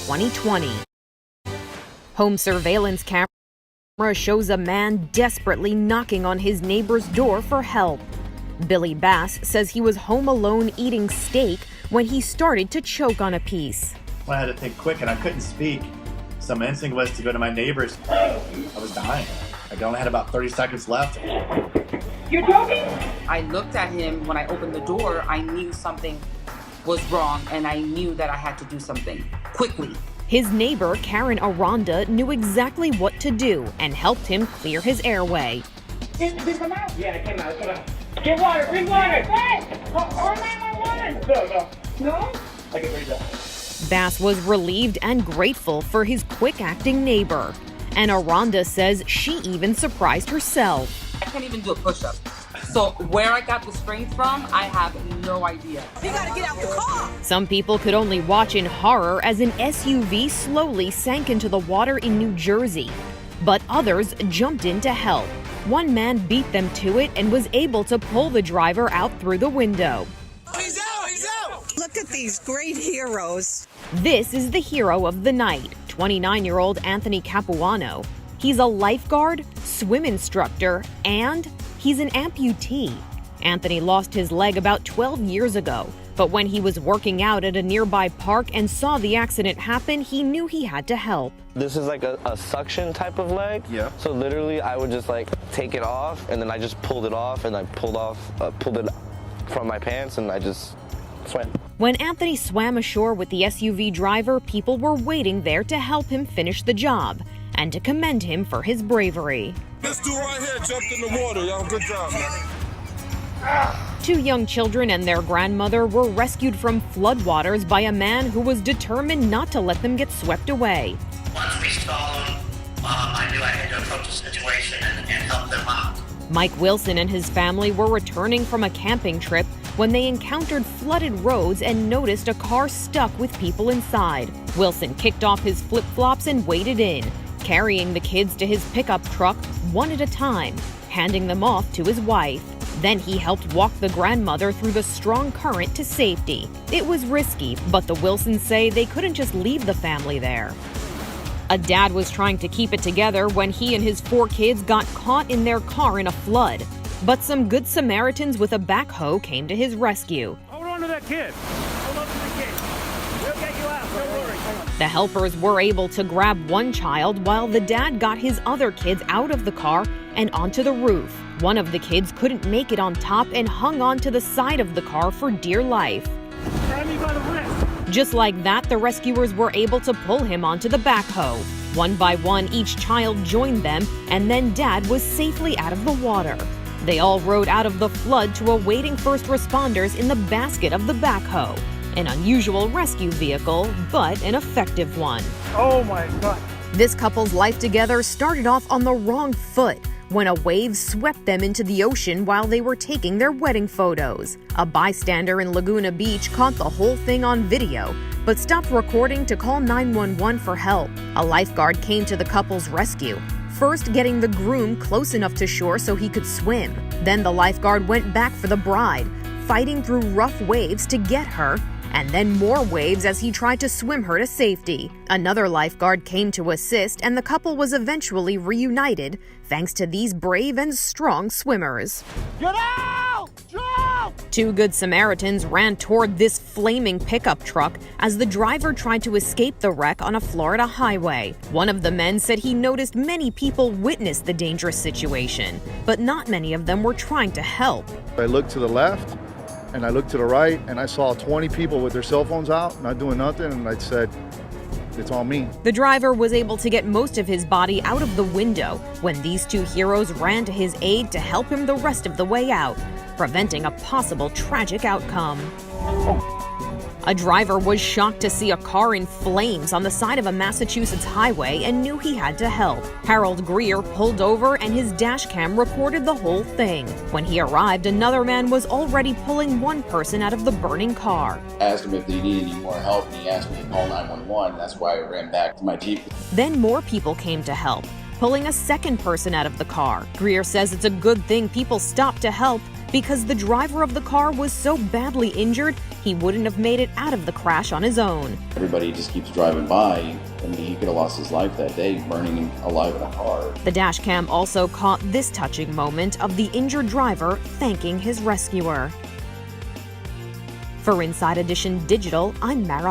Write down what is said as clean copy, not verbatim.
2020. Home surveillance camera shows a man desperately knocking on his neighbor's door for help. Billy Bass says he was home alone eating steak when he started to choke on a piece. I had to think quick and I couldn't speak. So my instinct was to go to my neighbor's. I was dying. I only had about 30 seconds left. You're joking? I looked at him when I opened the door. I knew something was wrong and I knew that I had to do something quickly. His neighbor, Karen Aranda, knew exactly what to do and helped him clear his airway. Did it come out? Yeah, it came out. Get water, bring water! Hey! Or 911! No? I can read that. Bass was relieved and grateful for his quick-acting neighbor. And Aranda says she even surprised herself. I can't even do a push-up. So where I got the strength from, I have no idea. You gotta get out the car! Some people could only watch in horror as an SUV slowly sank into the water in New Jersey. But others jumped in to help. One man beat them to it and was able to pull the driver out through the window. He's out! He's out! Look at these great heroes. This is the hero of the night, 29-year-old Anthony Capuano. He's a lifeguard, swim instructor, and he's an amputee. Anthony lost his leg about 12 years ago, but when he was working out at a nearby park and saw the accident happen, he knew he had to help. This is like a suction type of leg. Yeah. So literally I would just like take it off and then I just pulled it off and I pulled it from my pants and I just swam. When Anthony swam ashore with the SUV driver, people were waiting there to help him finish the job and to commend him for his bravery. This dude right here jumped in the water, y'all. Good job, man. 2 young children and their grandmother were rescued from floodwaters by a man who was determined not to let them get swept away. Once we saw them, I knew I had to approach the situation and help them out. Mike Wilson and his family were returning from a camping trip when they encountered flooded roads and noticed a car stuck with people inside. Wilson kicked off his flip-flops and waded in, carrying the kids to his pickup truck one at a time, handing them off to his wife. Then he helped walk the grandmother through the strong current to safety. It was risky, but the Wilsons say they couldn't just leave the family there. A dad was trying to keep it together when he and his 4 kids got caught in their car in a flood. But some good Samaritans with a backhoe came to his rescue. Hold on to that kid. Hold on to the kid. We'll get you out. Don't worry. The helpers were able to grab one child while the dad got his other kids out of the car and onto the roof. One of the kids couldn't make it on top and hung onto the side of the car for dear life. Grab me by the wrist. Just like that, the rescuers were able to pull him onto the backhoe. One by one, each child joined them, and then Dad was safely out of the water. They all rode out of the flood to awaiting first responders in the basket of the backhoe. An unusual rescue vehicle, but an effective one. Oh my God. This couple's life together started off on the wrong foot when a wave swept them into the ocean while they were taking their wedding photos. A bystander in Laguna Beach caught the whole thing on video, but stopped recording to call 911 for help. A lifeguard came to the couple's rescue, first getting the groom close enough to shore so he could swim. Then the lifeguard went back for the bride, fighting through rough waves to get her, and then more waves as he tried to swim her to safety. Another lifeguard came to assist, and the couple was eventually reunited thanks to these brave and strong swimmers. Get out! Jump! 2 good Samaritans ran toward this flaming pickup truck as the driver tried to escape the wreck on a Florida highway. One of the men said he noticed many people witness the dangerous situation, but not many of them were trying to help. I looked to the left and I looked to the right and I saw 20 people with their cell phones out, not doing nothing, and I said, it's on me. The driver was able to get most of his body out of the window when these 2 heroes ran to his aid to help him the rest of the way out, preventing a possible tragic outcome. A driver was shocked to see a car in flames on the side of a Massachusetts highway and knew he had to help. Harold Greer pulled over and his dash cam recorded the whole thing. When he arrived, another man was already pulling one person out of the burning car. I asked him if they needed any more help, and he asked me to call 911. That's why I ran back to my Jeep. Then more people came to help, pulling a second person out of the car. Greer says it's a good thing people stopped to help because the driver of the car was so badly injured he wouldn't have made it out of the crash on his own. Everybody just keeps driving by. I mean, he could have lost his life that day, burning alive in a car. The dash cam also caught this touching moment of the injured driver thanking his rescuer. For Inside Edition Digital, I'm Mara